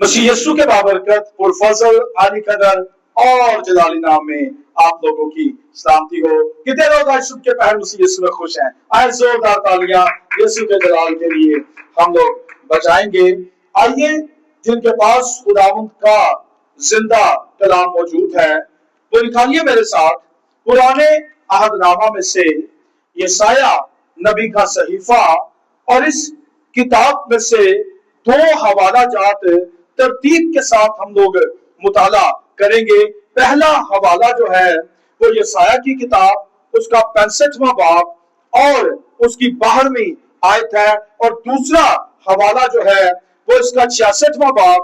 मसीह यीशु के बाबरकत पुरफजल आली कदर और जलाली नाम में आप लोगों की सलामती हो। कितने लोग आज सुबह के पहर मसीह यीशु में खुश हैं? आए जोरदार तालियां यीशु के जलाल के लिए हम लोग बजाएंगे। आइए, जिनके पास खुदावंद का जिंदा कलाम मौजूद है वो निकालिए मेरे साथ पुराने अहदनामा में से यशाया नबी का सहीफा, और इस किताब में से दो हवाला जात तरतीब के साथ हम लोग मुताला करेंगे। पहला हवाला जो है वो यशाया की किताब, उसका 65वां बाब और उसकी 12वीं आयत है, और दूसरा हवाला जो है वो इसका 66वां बाब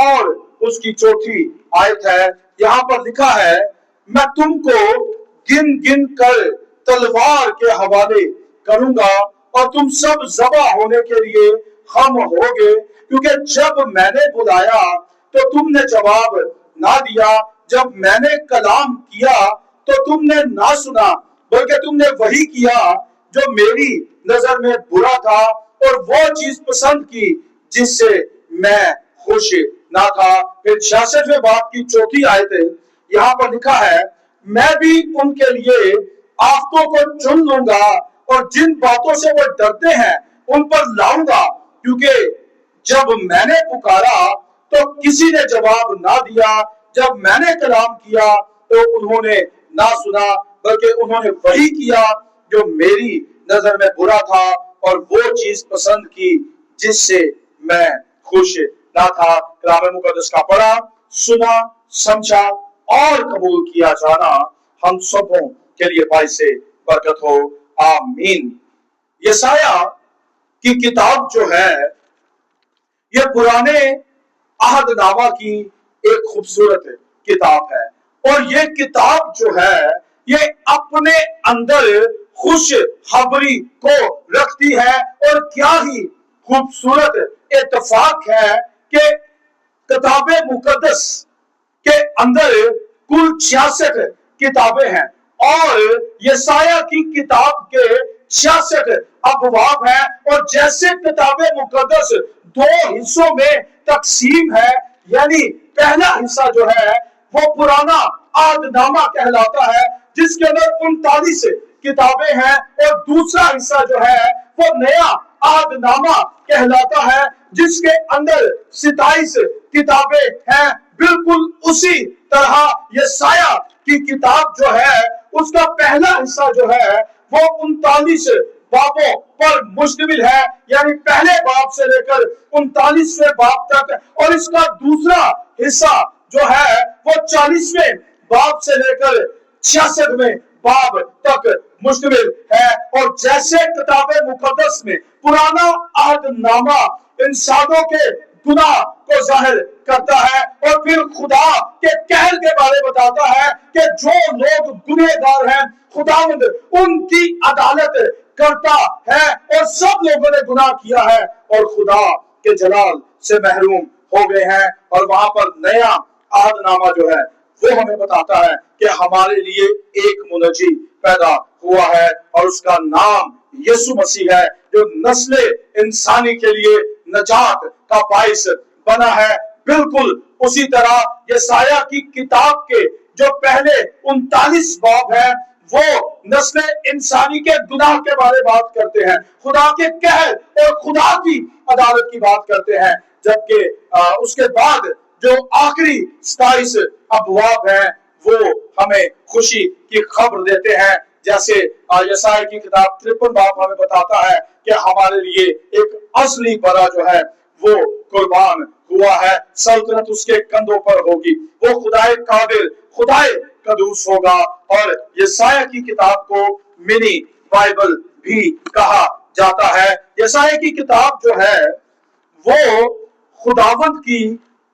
और उसकी 4थी आयत है। यहाँ पर लिखा है, मैं तुमको गिन गिन कर तलवार के हवाले करूंगा और तुम सब ज़बा होने के लिए हम होगे, क्योंकि जब मैंने बुलाया तो तुमने जवाब ना दिया, जब मैंने कलाम किया तो तुमने ना सुना, बल्कि तुमने वही किया जो मेरी नजर में बुरा था और वो चीज पसंद की जिससे मैं खुश ना था। फिर 66वें बाब की 4थी आयत यहाँ पर लिखा है, मैं भी उनके लिए आफतों को चुन लूंगा और जिन बातों से वो डरते हैं उन पर लाऊंगा, क्योंकि जब मैंने पुकारा तो किसी ने जवाब ना दिया, जब मैंने कलाम किया तो उन्होंने ना सुना, बल्कि उन्होंने वही किया जो मेरी नजर में बुरा था और वो चीज पसंद की जिससे मैं खुश ना था। कलाम मुकद्दस का पढ़ा, सुना, समझा और कबूल किया जाना हम सबों के लिए बाइस बरकत हो। आमीन। यशाया की किताब जो है ये पुराने अहदनामा की एक खूबसूरत किताब है, और ये किताब जो है ये अपने अंदर खुश खबरी को रखती है। और क्या ही खूबसूरत इत्तेफाक है कि किताबे मुकद्दस के अंदर कुल 66 किताबें हैं और यशाया की किताब के 66 अबवाब है, और जैसे किताबे मुकद्दस दो हिस्सों में तकसीम है, यानी पहला हिस्सा जो है वो पुराना अहदनामा कहलाता है जिसके अंदर 39 किताबें हैं, और दूसरा हिस्सा जो है वो नया अहदनामा कहलाता है जिसके अंदर 27 किताबें हैं। बिल्कुल उसी तरह यशाया की किताब जो है उसका पहला हिस्सा जो है वो 39 बाबों पर मुश्तमिल है, यानी पहले बाब से लेकर 39वें बाब तक, और इसका दूसरा हिस्सा जो है वो 40वें बाब से लेकर 66वें बाब तक मुश्तमिल है। और जैसे किताबे मुकद्दस में पुराना अहदनामा इंसानों के गुनाह को जाहिर करता है और फिर खुदा के कहर के बारे में बताता है कि जो लोग गुनहगार हैं खुदावंद उनकी अदालत करता है, और सब लोगों ने गुनाह किया है और खुदा के जलाल से महरूम हो गए हैं। और वहां पर नया अहदनामा जो है वो हमें बताता है कि हमारे लिए एक मुनज्जी पैदा हुआ है और उसका नाम यीशु मसीह है, जो नस्ल इंसानी के लिए नजात का बाइस बना है। बिल्कुल उसी तरह यशाया की किताब के जो पहले 39 बाब है वो नस्ल इंसानी के गुनाह के बारे में बात करते हैं, खुदा के कहर और खुदा की अदालत की बात करते हैं, जबकि उसके बाद जो आखिरी 27 अबवाब है वो हमें खुशी की खबर देते हैं। जैसे यशाया की किताब 53 बाब हमें बताता है कि हमारे लिए एक असली बरा जो है वो कुर्बान हुआ है, सल्तनत उसके कंधों पर होगी, वो खुदाए कादिर खुदाए कदूस होगा। और यशाया की किताब को मिनी बाइबल भी कहा जाता है। यशाया की किताब जो है वो खुदावंद की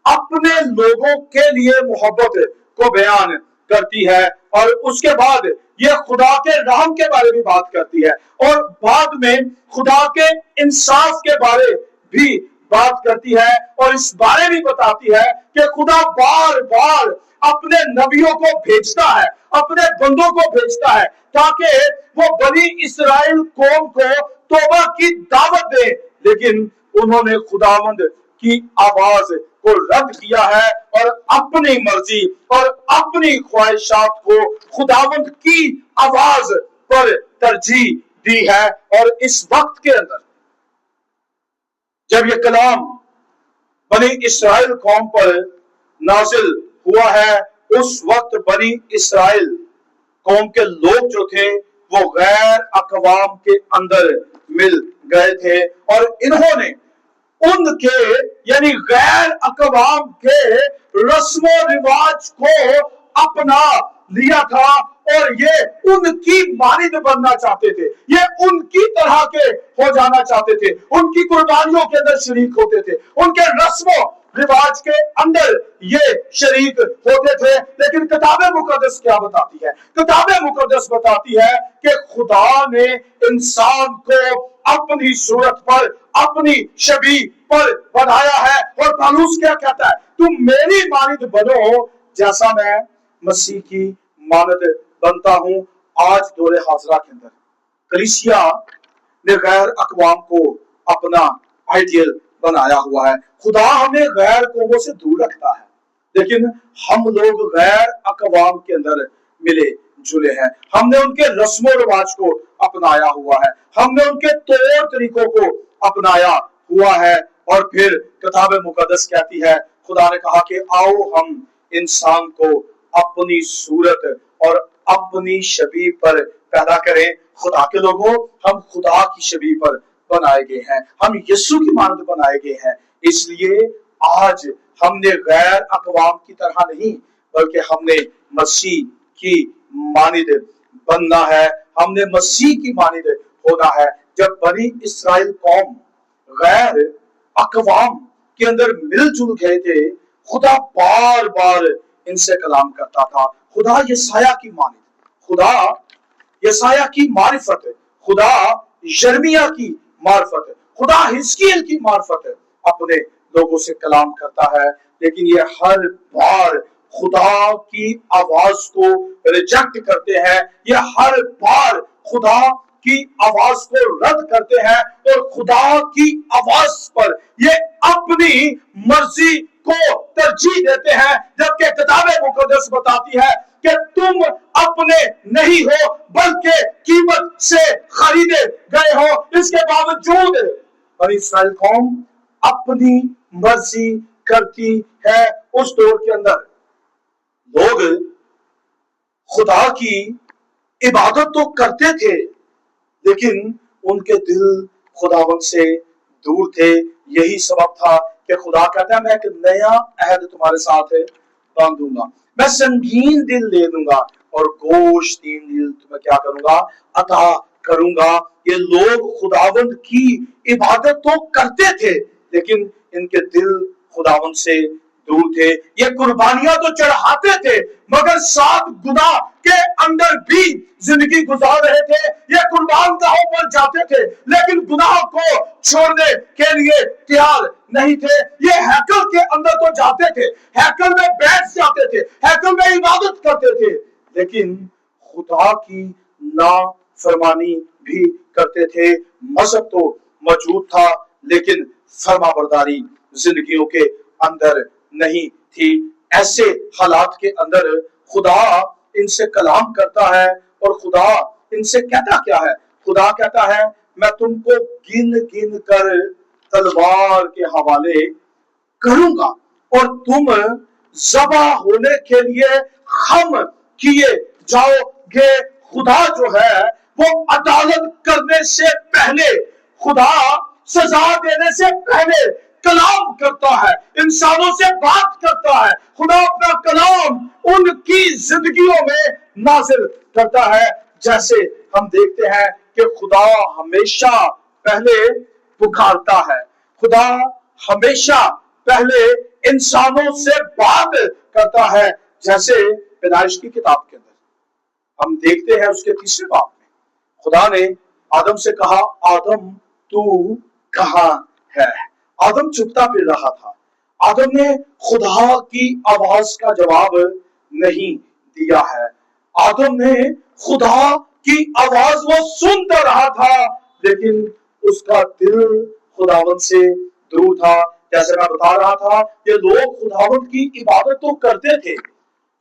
अपने लोगों के लिए मोहब्बत को बयान करती है, और उसके बाद ये खुदा के रहम के बारे में बात करती है, और बाद में खुदा के इंसाफ के बारे भी बात करती है, और इस बारे में बताती है कि खुदा बार बार अपने नबियों को भेजता है, अपने बंदों को भेजता है ताकि वो बनी इस्राएल कौम को तौबा की दावत दे, लेकिन उन्होंने खुदावंद की आवाज को रद्द किया है और अपनी मर्जी और अपनी ख्वाहिशात को खुदावंद की आवाज पर तरजीह दी है। और इस वक्त के अंदर जब ये कलाम बनी इस्राएल कौम पर नाजिल हुआ है, उस वक्त बनी इस्राएल कौम के लोग जो थे वो गैर अकवाम के अंदर मिल गए थे और इन्होंने उनके यानी गैर अकवाम के रस्मो रिवाज को अपना लिया था और ये उनकी मानिंद बनना चाहते थे, ये उनकी तरह के हो जाना चाहते थे, उनकी कुर्बानियों के अंदर शरीक होते थे, उनके रस्मों रिवाज के अंदर ये शरीक होते थे। लेकिन किताब मुकद्दस क्या बताती है? किताब मुकद्दस बताती है कि खुदा ने इंसान को अपनी सूरत पर, अपनी छवि पर बनाया है। और पौलुस क्या कहता है? तुम मेरी मानिंद बनो जैसा मैं मसीह की मानिंद बनता हूं। आज दौरे हाजरा के अंदर कलीसिया ने गैर अकवाम को अपना आइडियल बनाया हुआ है। खुदा हमें गैर कौमों से दूर रखता है, लेकिन हम लोग गैर अकवाम के अंदर मिले जुले हैं। हमने उनके रस्मों रिवाज को अपनाया हुआ है, हमने उनके तौर तरीकों को अपनाया हुआ है। और फिर किताब मुकद्दस कहती है, खुदा ने कहा कि आओ हम इंसान को अपनी सूरत और अपनी छवि पर पैदा करें। खुदा के लोगों, हम खुदा की छवि पर बनाए गए हैं, हम यीशु की मानद बनाए गए हैं। इसलिए आज हमने गैर अकवाम की तरह नहीं, बल्कि हमने मसीह की मानिद बनना है, हमने मसीह की मानिद होना है। जब बनी इस्राएल कौम गैर अकवाम के अंदर मिलजुल गए थे, खुदा बार बार इनसे कलाम करता था। खुदा यसाया की मानिद, खुदा यसाया की मारिफत, खुदा यिर्मयाह की मार्फत, खुदा हिजकिय्याह की मार्फत अपने लोगों से कलाम करता है। लेकिन ये हर बार खुदा की आवाज को रिजेक्ट करते हैं, ये हर बार खुदा की आवाज को रद्द करते हैं और खुदा की आवाज पर ये अपनी मर्जी को तरजीह देते हैं। जबकि किताब मुकद्दस बताती है कि तुम अपने नहीं हो बल्कि कीमत से खरीदे गए हो। इसके बावजूद बनी इस्राएल कौम अपनी मर्जी करती है। उस दौर के अंदर लोग खुदा की इबादत तो करते थे, लेकिन उनके दिल खुदावंद से दूर थे। यही सबब था कि खुदा कहता है, मैं एक नया अहद तुम्हारे साथ बांधूंगा, मैं संगीन दिल ले लूंगा और गोश्तीन दिल तुम्हें क्या करूंगा? अता करूंगा। ये लोग खुदावंद की इबादत तो करते थे, लेकिन इनके दिल खुदावंद से दूर थे। ये कुर्बानियां तो चढ़ाते थे, मगर साथ गुनाह के अंदर भी जिंदगी गुजार रहे थे। ये कुर्बान गाहों पर जाते थे, लेकिन गुनाह को छोड़ने के लिए तैयार नहीं थे। ये हैकल के अंदर तो जाते थे, हैकल में बैठ जाते थे, हैकल में इबादत करते थे, लेकिन खुदा की नाफरमानी भी करते थे। मजहब तो मौजूद था, लेकिन फरमाबरदारी जिंदगियों के अंदर नहीं थी। ऐसे हालात के अंदर खुदा इनसे कलाम करता है और खुदा इनसे कहता क्या है? खुदा कहता है, मैं तुमको गिन गिन कर तलवार के हवाले करूंगा और तुम ज़बा होने के लिए खम किए जाओगे। खुदा जो है वो अदालत करने से पहले, खुदा सजा देने से पहले कलाम करता है, इंसानों से बात करता है। खुदा अपना कलाम उनकी जिंदगियों में नाजिल करता है। जैसे हम देखते हैं कि खुदा हमेशा पहले पुकारता है, खुदा हमेशा पहले इंसानों से बात करता है। जैसे पैदाइश की किताब के अंदर हम देखते हैं, उसके 3 बाब में खुदा ने आदम से कहा, आदम तू कहां है? आदम चुपता फिर रहा था। आदम ने खुदा की आवाज का जवाब नहीं दिया है। आदम ने खुदा की आवाज वो सुन तो रहा था, लेकिन उसका दिल खुदावंद से दूर था। जैसे मैं बता रहा था, ये लोग खुदावंद की इबादत तो करते थे,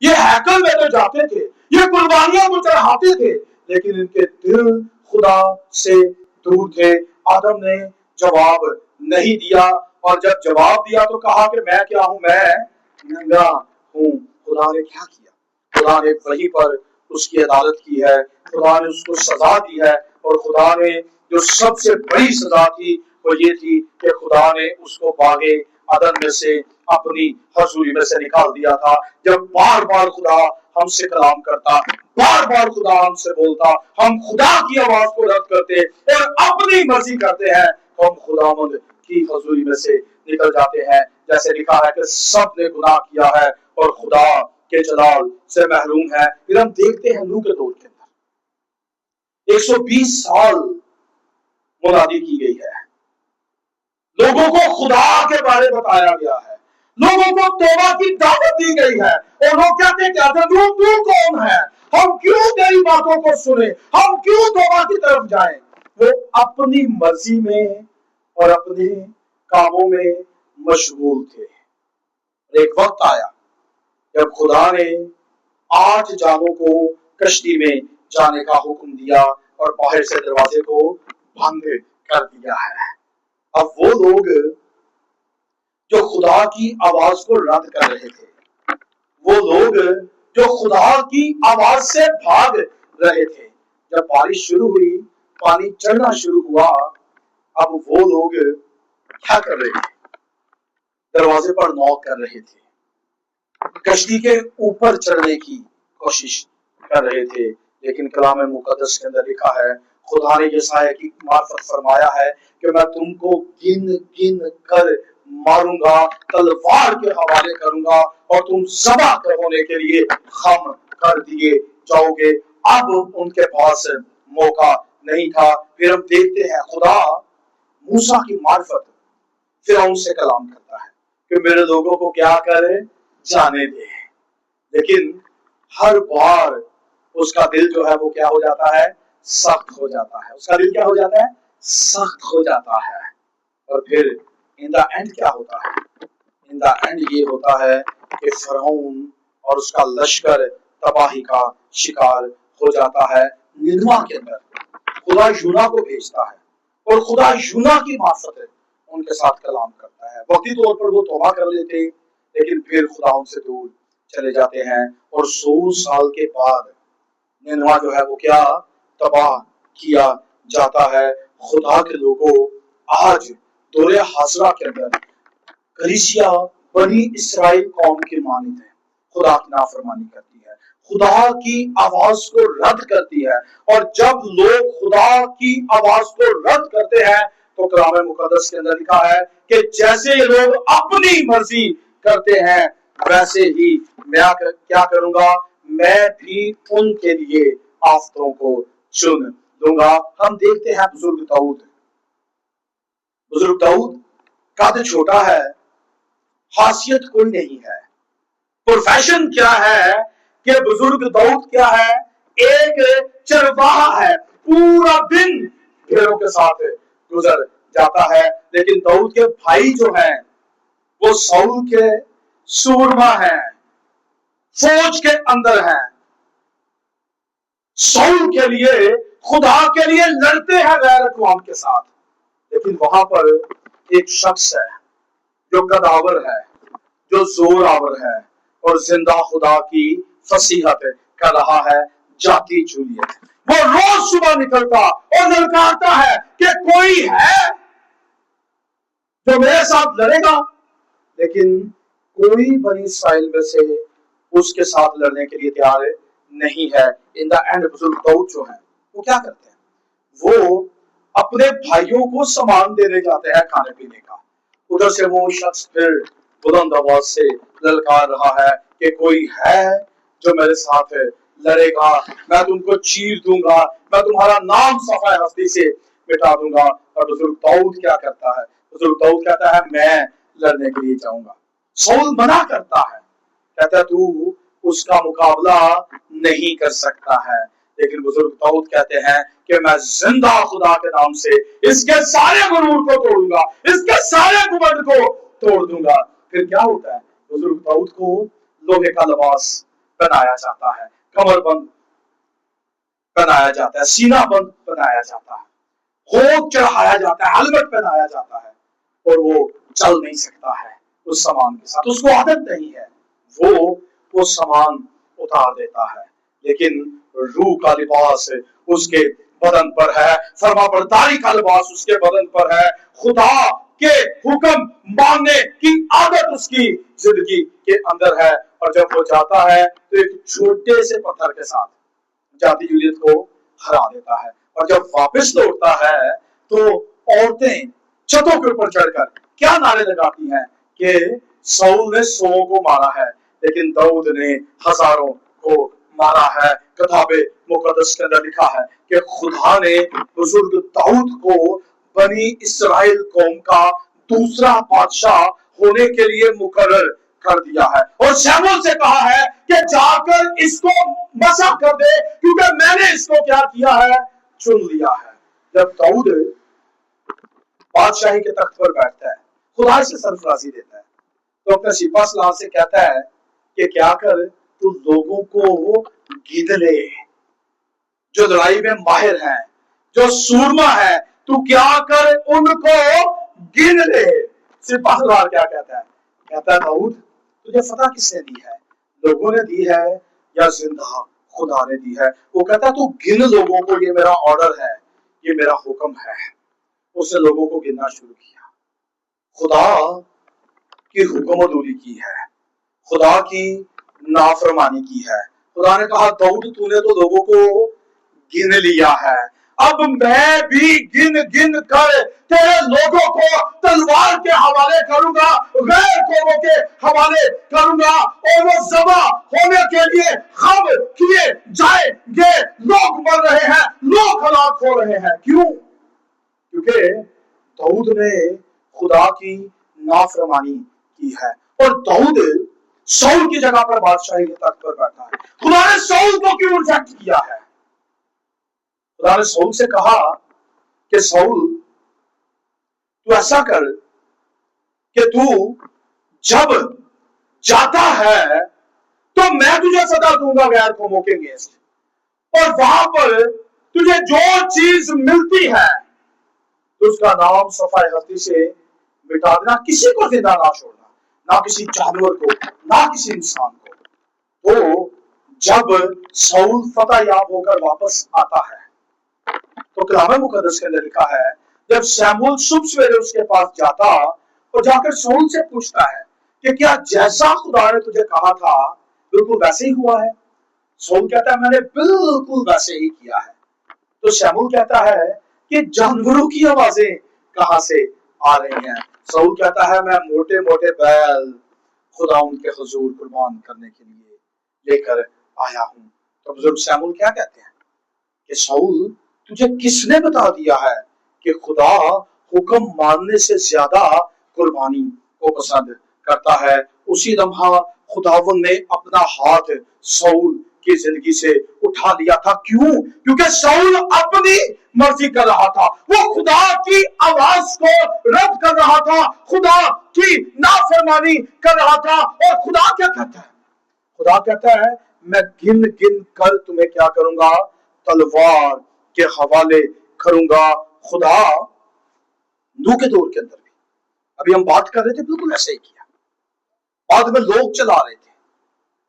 ये हैकल में तो जाते थे, ये कुर्बानियां तो चढ़ाते थे, लेकिन इनके दिल खुदा से दूर थे। आदम ने जवाब नहीं दिया, और जब जवाब दिया तो कहा कि मैं क्या हूं, मैं नंगा हूं। खुदा ने क्या किया? खुदा ने वहीं पर उसकी अदालत की है, खुदा ने उसको सजा दी है। और खुदा ने जो सबसे बड़ी सजा थी वो ये थी कि खुदा ने उसको बागे अदन में से अपनी हजूरी में से निकाल दिया था। जब बार बार खुदा हमसे कलाम करता, बार बार खुदा हमसे बोलता, हम खुदा की आवाज को रद्द करते और अपनी मर्जी करते हैं, तो हम खुदावंद की हजूरी में से निकल जाते हैं। जैसे लिखा है कि सब ने गुनाह किया है और खुदा के जलाल से महरूम है। फिर हम देखते हैं नूह के दौर के अंदर 120 साल मुनादी की गई है, लोगों को खुदा के बारे में बताया गया है, लोगों को तौबा की दावत दी गई है, और लोग कहते क्या थे, तू कौन है, हम क्यों तेरी बातों को सुने, हम क्यों तौबा की तरफ जाएं। वो अपनी मर्जी में और अपने कामों में मशगूल थे। एक वक्त आया जब खुदा ने 8 जानों को कश्ती में जाने का हुक्म दिया और बाहर से दरवाजे को बंद कर दिया है। अब वो लोग जो खुदा की आवाज को रद्द कर रहे थे, वो लोग जो खुदा की आवाज से भाग रहे थे, जब बारिश शुरू हुई, पानी चढ़ना शुरू हुआ, अब वो लोग क्या कर रहे थे? दरवाजे पर नॉक कर रहे थे, कश्ती के ऊपर चढ़ने की कोशिश कर रहे थे। लेकिन कलाम मुकद्दस के अंदर लिखा है, खुदा ने यशायाह की मार्फत फरमाया है कि मैं तुमको गिन गिन कर मारूंगा, तलवार के हवाले करूंगा और तुम ज़बह होने के लिए खम कर दिए जाओगे। अब उनके पास मौका नहीं था। फिर हम देखते हैं खुदा मूसा की मार्फत फिरौन से कलाम करता है कि मेरे लोगों को क्या करे, जाने दे। लेकिन हर बार उसका दिल जो है वो क्या हो जाता है, सख्त हो जाता है। उसका दिल क्या हो जाता है, सख्त हो जाता है। और फिर इन द एंड क्या होता है? इन द एंड ये होता है कि फिरौन और उसका लश्कर तबाही का शिकार हो जाता है। निनवा के अंदर खुदा यूना को भेजता है और खुदा यूना की मार्फत उनके साथ कलाम करता है। वक्ती तौर पर वो तौबा कर लेते, लेकिन फिर खुदा उनसे दूर चले जाते हैं और 100 साल के बाद निनवा जो है वो क्या तबाह किया जाता है। खुदा के लोगों, आज दौरे हासरा के अंदर कलीसिया बनी इस्राएल कौम की मानित है, खुदा की नाफरमानी करती है, खुदा की आवाज को रद्द करती है। और जब लोग खुदा की आवाज को रद्द करते हैं तो कलाम मुकद्दस के अंदर लिखा है कि जैसे ये लोग अपनी मर्जी करते हैं, वैसे ही मैं क्या करूंगा, मैं भी उनके लिए आफतों को चुन दूंगा। हम देखते हैं बुजुर्ग दाऊद कद छोटा है, खासियत कोई नहीं है, प्रोफेशन क्या है कि बुजुर्ग दाऊद क्या है, एक चरवाहा है, पूरा दिन भेड़ों के साथ गुजर जाता है। लेकिन दाऊद के भाई जो हैं वो साउल के सूरमा हैं, फौज के अंदर हैं, साउल के लिए, खुदा के लिए लड़ते हैं गैर अक़वाम के साथ। लेकिन वहां पर एक शख्स है जो कदावर है, जो जोर आवर है और जिंदा खुदा की फसीहत कर रहा है, जाती जूलियत। वो रोज सुबह निकलता और ललकारता है कि कोई है जो मेरे साथ लड़ेगा, लेकिन कोई बनी इस्राएल में से उसके साथ लड़ने के लिए तैयार नहीं है। इन द एंड बुजुर्ग दाऊद जो है वो क्या करते हैं, वो अपने भाइयों को सामान देने जाते हैं खाने पीने का। उधर से वो शख्स फिर बुलंद आवाज से ललकार रहा है कि कोई है जो मेरे साथ लड़ेगा, मैं तुमको चीर दूंगा, मैं तुम्हारा नाम सफाए हस्ती से मिटा दूंगा। और बुजुर्ग दाऊद क्या करता है, बुजुर्ग दाऊद कहता है मैं लड़ने के लिए जाऊंगा। साउल मना करता है, कहता है तू उसका मुकाबला नहीं कर सकता है। लेकिन बुजुर्ग दाऊद कहते हैं कि मैं जिंदा खुदा के नाम से इसके सारे गुरूर को तोड़ूंगा, इसके सारे घमंड को तोड़ दूंगा। फिर क्या होता है, बुजुर्ग दाऊद को लोहे का लिबास बनाया जाता है, कमरबंद बनाया जाता है, सीना बंद बनाया जाता है, होठ चढ़ाया जाता है, हेलमेट पहनाया जाता है, और वो चल नहीं सकता है उस सामान के साथ, उसको आदत नहीं है, वो सामान उतार देता है। लेकिन रूह का लिबास उसके बदन पर है, फरमाबरदारी का लिबास उसके बदन पर है, खुदा के हुक्म मानने की आदत उसकी जिंदगी के अंदर है। और जब वो जाता है तो एक छोटे से पत्थर के साथ जाति जुलियत को हरा देता है। और जब वापस लौटता है तो औरतें छतों के ऊपर चढ़कर क्या नारे लगाती हैं कि शाऊल ने 100 को मारा है, लेकिन दाऊद ने हजारों को मारा है। किताबे मुकद्दस के अंदर लिखा है कि खुदा ने बुजुर्ग दाऊद को बनी इस्राएल कौम का दूसरा बादशाह होने के लिए मुकर्रर कर दिया है, और शमूएल से कहा है कि जाकर इसको मसा कर दे, क्योंकि मैंने इसको क्या किया है, चुन लिया है। जब दाऊद बादशाही के तख्त पर बैठता है, खुदा से सरफराजी देता है, तो अपने सिपा सलार से कहता है कि क्या कर, तू लोगों को गिन ले जो लड़ाई में माहिर हैं, जो सूरमा है, तू क्या कर उनको गिन ले। सिपा सलार क्या कहता है, कहता है दाऊद तुझे फतह किसने दी है, लोगों ने दी है या जिंदा खुदा ने दी है। वो कहता है तू गिन लोगों को, ये मेरा ऑर्डर है, ये मेरा हुक्म है। उसने लोगों को गिनना शुरू किया, खुदा की हुक्मदूरी की है, खुदा की नाफरमानी की है। खुदा ने कहा दाऊद तूने तो लोगों को गिन लिया है, अब मैं भी गिन गिन कर तेरे लोगों को तलवार के हवाले करूंगा, गैर कौमों के हवाले करूंगा, और वो ज़बा होने के लिए हम किए जाएंगे। लोग मर रहे हैं, लोग हलाक हो रहे हैं, क्यों? क्योंकि दाऊद ने खुदा की नाफरमानी की है। और दाऊद शाऊल की जगह पर बादशाही के तख्त पर बैठा है। खुदा ने शाऊल को क्यों रिजेक्ट किया है? खुदा ने शाऊल से कहा कि शाऊल तू ऐसा कर कि तू जब जाता है तो मैं तुझे सदा दूंगा गैर कौमों के अगेंस्ट, और वहां पर तुझे जो चीज मिलती है तो उसका नाम सफाई हस्ती से मिटा देना, किसी को जिंदा ना छोड़ना, ना किसी जानवर को, ना किसी इंसान को। तो जब शाऊल फतह याब होकर वापस आता है तो कलाम मुकद्दस के अंदर लिखा है जब शमूएल सुबह सवेरे उसके पास जाता और जाकर शाऊल से पूछता है कि क्या जैसा खुदा ने तुझे कहा था बिल्कुल वैसे ही हुआ है? शाऊल कहता है मैंने बिल्कुल वैसे ही किया है। तो शमूएल कहता है कि जानवरों की आवाजें कहां से आ रही हैं? शाऊल कहता है मैं मोटे मोटे बैल खुदा उनके हुजूर कुर्बान करने के लिए लेकर आया हूं। तो बुजुर्ग शमूएल क्या कहते हैं कि शाऊल तुझे किसने बता दिया है कि खुदा हुक्म मानने से ज्यादा कुर्बानी को पसंद करता है? उसी लम्हा खुदावन ने अपना हाथ शाऊल की जिंदगी से उठा लिया था। क्यों? क्योंकि शाऊल अपनी मर्जी कर रहा था, वो खुदा की आवाज को रद्द कर रहा था, खुदा की नाफरमानी कर रहा था। और खुदा क्या कहता है? खुदा कहता है मैं गिन गिन कर तुम्हें क्या करूंगा, तलवार के हवाले करूंगा। खुदा नूह के दौर के अंदर भी अभी हम बात कर रहे थे बिल्कुल ऐसे ही किया। बाद में लोग चला रहे थे,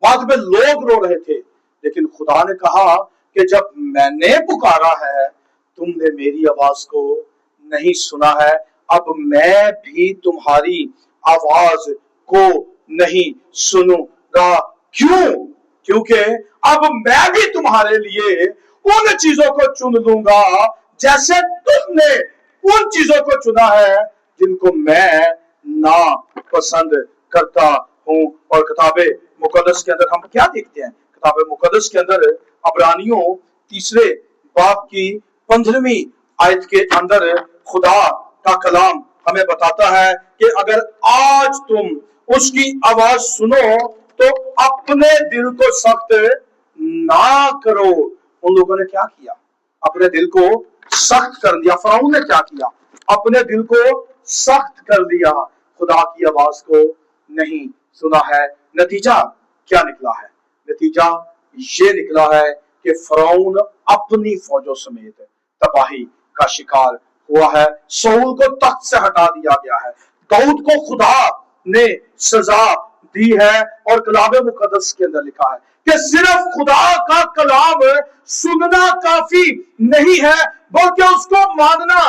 बाद में लोग रो रहे थे, लेकिन खुदा ने कहा कि जब मैंने पुकारा है तुमने मेरी आवाज को नहीं सुना है, अब मैं भी तुम्हारी आवाज को नहीं सुनूंगा। क्यों? क्योंकि अब मैं भी तुम्हारे लिए उन चीजों को चुन लूंगा जैसे तुमने उन चीजों को चुना है जिनको मैं ना पसंद करता हूं। और किताबे मुकद्दस के अंदर हम क्या देखते हैं? किताबे मुकद्दस के अंदर अब्रानियों 3 बाब की 15वीं आयत के अंदर खुदा का कलाम हमें बताता है कि अगर आज तुम उसकी आवाज सुनो तो अपने दिल को सख्त ना करो। उन लोगों ने क्या किया? अपने दिल को सख्त कर दिया। फराउन ने क्या किया? अपने दिल को सख्त कर दिया। खुदा की आवाज को नहीं सुना है। नतीजा क्या निकला है? नतीजा ये निकला है कि फरौन अपनी फौजों समेत तबाही का शिकार हुआ है। शाऊल को तख्त से हटा दिया गया है। दाऊद को खुदा ने सजा दी है और कलाम मुकद्दस के अंदर लिखा है कि सिर्फ खुदा का कलाम सुनना काफी नहीं है बल्कि उसको मानना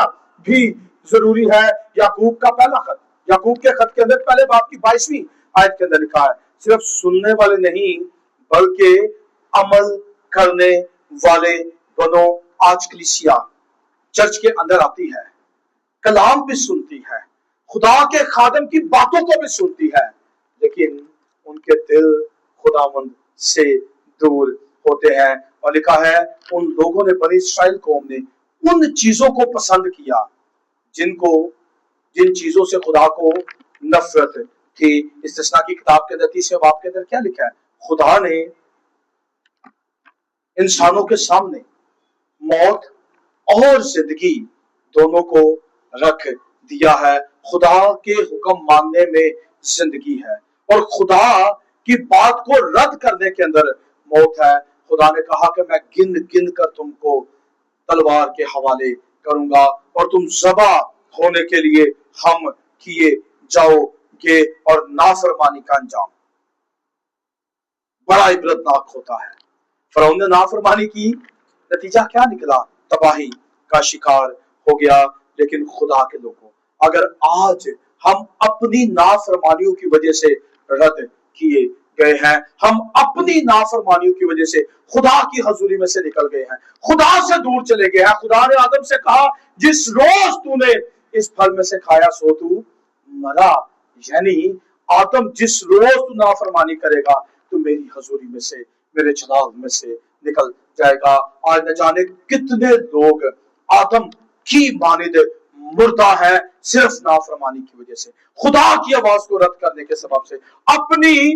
भी जरूरी है। याकूब का पहला खत, याकूब के खत के अंदर पहले बाब की 22वीं आयत के अंदर लिखा है, सिर्फ सुनने वाले नहीं बल्कि अमल करने वाले बनो। आज कलीसिया चर्च के अंदर आती है, कलाम भी सुनती है, खुदा के खादम की बातों को भी सुनती है, लेकिन उनके दिल खुदावंद से दूर होते हैं। और लिखा है उन लोगों ने, बनी इस्राएल कौम ने उन चीजों को पसंद किया जिन चीजों से खुदा को नफरत थी। इस्तिस्ना की किताब के अंदर 30वें बाब के अंदर क्या लिखा है? खुदा ने इंसानों के सामने मौत और जिंदगी दोनों को रख दिया है। खुदा के हुक्म मानने में जिंदगी है और खुदा की बात को रद्द करने के अंदर मौत है। खुदा ने कहा कि मैं गिन गिन कर तुमको तलवार के हवाले करूंगा और तुम ज़बा होने के लिए हम किए जाओगे और नाफरमानी का अंजाम बड़ा इबरतनाक होता है। फरौन ने नाफरमानी की, नतीजा क्या निकला? तबाही का शिकार हो गया। लेकिन खुदा के लोगों, अगर आज हम अपनी नाफरमानियों की वजह से रद्द किए गए हैं, हम अपनी नाफरमानियों की वजह से खुदा की हजूरी में से निकल गए हैं, खुदा से दूर चले गए हैं। खुदा ने आदम से कहा जिस रोज तूने इस फल में से खाया सो तू मरा, यानी आदम जिस रोज तू नाफरमानी करेगा तो मेरी हजूरी में से, मेरे जलाल में से निकल जाएगा। आज न जाने कितने लोग आदम की मानिद मुर्दा है सिर्फ नाफरमानी की वजह से, खुदा की आवाज को रद्द करने के सबब से, अपनी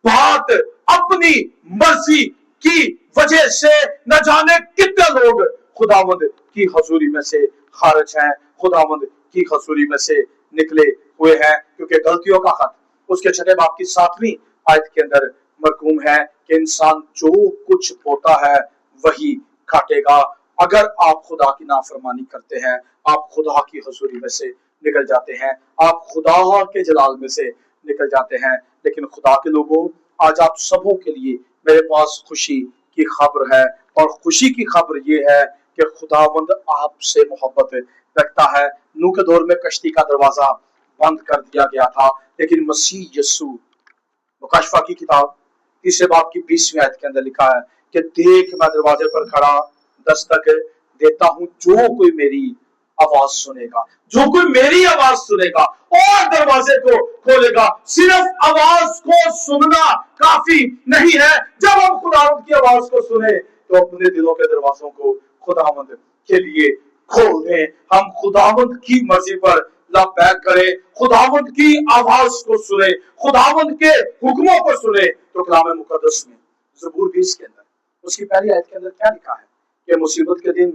बात अपनी मर्जी की वजह से न जाने कितने लोग खुदावंद की हजूरी में से खारिज हैं, खुदावंद की हजूरी में से निकले हुए हैं। क्योंकि गलतियों का खत उसके 6 बाब की 7वीं आयत के अंदर मरकूम है कि इंसान जो कुछ बोता है वही काटेगा। अगर आप खुदा की नाफरमानी करते हैं, आप खुदा की हजूरी में से निकल जाते हैं, आप खुदा के जलाल में से निकल जाते हैं। लेकिन खुदा के लोगों, आज आप सबों के लिए मेरे पास खुशी की खबर है और खुशी की खबर ये है कि खुदावंद आपसे मोहब्बत रखता है। नूह के दौर में कश्ती का दरवाजा बंद कर दिया गया था, लेकिन मसीह यीशु, मुकाशफा की किताब 3 बाब की 20वीं आयत के अंदर लिखा है कि देख मैं दरवाजे पर खड़ा दस्तक देता हूं, जो कोई मेरी आवाज सुनेगा, जो कोई मेरी आवाज सुनेगा और दरवाजे को खोलेगा। सिर्फ आवाज को सुनना काफी नहीं है। जब हम खुदावंद की आवाज को सुने तो अपने दिलों के दरवाजों को खुदावंद के लिए खोल दें। हम खुदावंद की मर्जी पर लबैक करें, खुदावंद की आवाज को सुने, खुदावंद के हुक्मों को सुने। तो कलाम मुकद्दस में ज़बूर 20 के अंदर उसकी पहली आयत के अंदर क्या लिखा है कि मुसीबत के दिन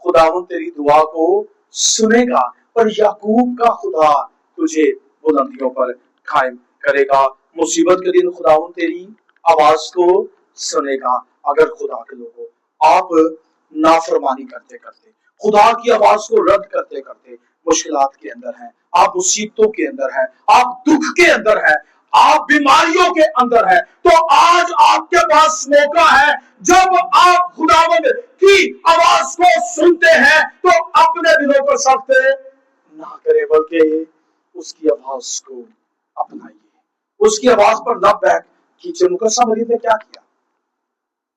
खुदावंद तेरी दुआ को सुनेगा और याकूब का खुदा तुझे बुलंदियों पर कायम करेगा। मुसीबत के दिन खुदावंद तेरी आवाज को सुनेगा। अगर खुदा के लोगों, आप नाफरमानी करते करते, खुदा की आवाज को रद्द करते करते मुश्किलात के अंदर हैं, आप मुसीबतों के अंदर हैं, आप दुख के अंदर हैं, आप बीमारियों के अंदर हैं, तो आज आपके पास मौका है। जब आप खुदावंद की आवाज को सुनते हैं तो अपने दिलों पर सख्त ना करें, बल्कि उसकी आवाज को अपनाइए, उसकी आवाज पर लबैक कीजिए। मुकद्दस मरीम ने क्या किया?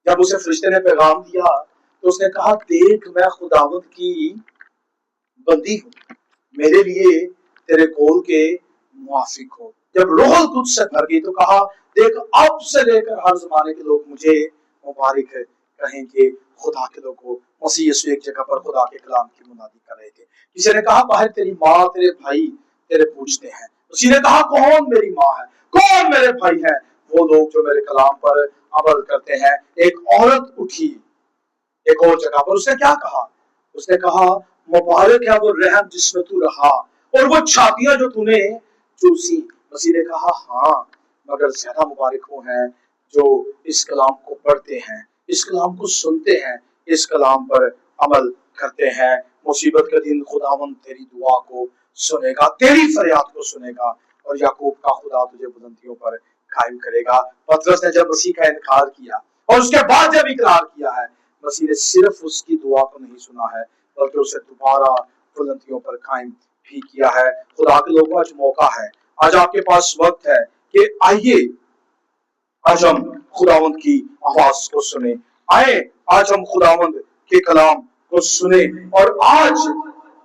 जब उसे फरिश्ते ने पैगाम दिया तो उसने कहा देख मैं खुदावंद की बंदी हूं, मेरे लिए तेरे कौल के मुआफिक हो। जब रूह कुद्स से भर गई तो कहा देख अब से लेकर हर जमाने के लोग मुझे मुबारक कहेंगे। खुदा के लोगों, मसीह यीशु एक जगह पर खुदा के कलाम की मुनादी कर रहे थे। किसी ने कहा बाहर तेरी माँ तेरे भाई तेरे पूछते हैं। उसी ने कहा कौन मेरी माँ है, कौन मेरे भाई है? वो लोग जो मेरे कलाम पर अमल करते हैं। एक औरत उठी एक और जगह पर, उसने क्या कहा? उसने कहा मुबारक है वो रहम जिसमें तू रहा और वो छातियां जो तूने चूसी। मसीह ने कहा हाँ, मगर ज्यादा मुबारक वो हैं जो इस कलाम को पढ़ते हैं, इस कलाम को सुनते हैं, इस कलाम पर अमल करते हैं। मुसीबत के दिन खुदावंद तेरी दुआ को सुनेगा, तेरी फरियाद को सुनेगा, और याकूब का खुदा तुझे बुलंदियों पर कायम करेगा। पतरस ने जब मसीह का इनकार किया और उसके बाद जब इकरार किया है, मसीह ने सिर्फ उसकी दुआ को नहीं सुना है, बल्कि उसे दोबारा बुलंदियों पर कायम भी किया है। खुदा के लोगों, आज मौका है, आज आपके पास वक्त है कि आइए आज हम खुदावंद की आवाज को सुने। आए आज हम खुदावंद के कलाम को सुने। और आज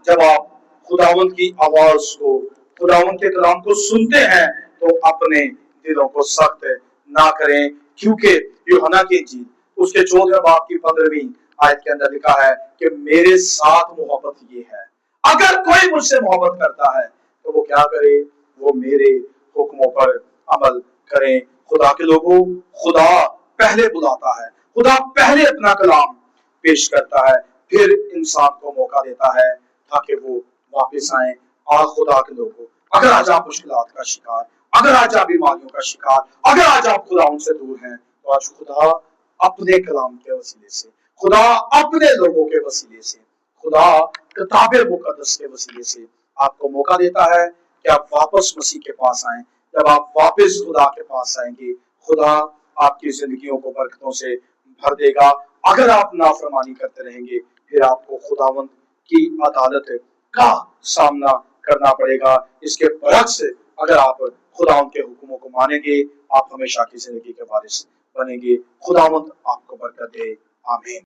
जब आप खुदावंद की आवाज को, खुदावंद के कलाम को सुनते हैं, तो अपने दिलों को सख्त ना करें, क्योंकि यूहन्ना की इंजील उसके 14वें बाब की 15वीं आयत के अंदर लिखा है कि मेरे साथ मोहब्बत ये है, अगर कोई मुझसे मोहब्बत करता है तो वो क्या करे, वो मेरे हुक्मों पर अमल करें। खुदा के लोगों, खुदा पहले बुलाता है, खुदा पहले अपना कलाम पेश करता है, फिर इंसान को मौका देता है ताकि वो वापस आए। और खुदा के लोगों, अगर आज आप मुश्किलात का शिकार, अगर आज आप बीमारियों का शिकार, अगर आज आप खुदा उनसे दूर हैं, तो आज खुदा अपने कलाम के वसीले से, खुदा अपने लोगों के वसीले से, खुदा किताबे मुकद्दस के वसीले से आपको मौका देता है कि आप वापस मसीह के पास आए। जब आप वापस खुदा के पास आएंगे, खुदा आपकी जिंदगियों को बरकतों से भर देगा। अगर आप नाफरमानी करते रहेंगे, फिर आपको खुदावंद की अदालत का सामना करना पड़ेगा। इसके बरक्स अगर आप खुदावंद के हुक्मों को मानेंगे, आप हमेशा की जिंदगी के वारिस बनेंगे। खुदावंद आपको बरकत दे। आमीन।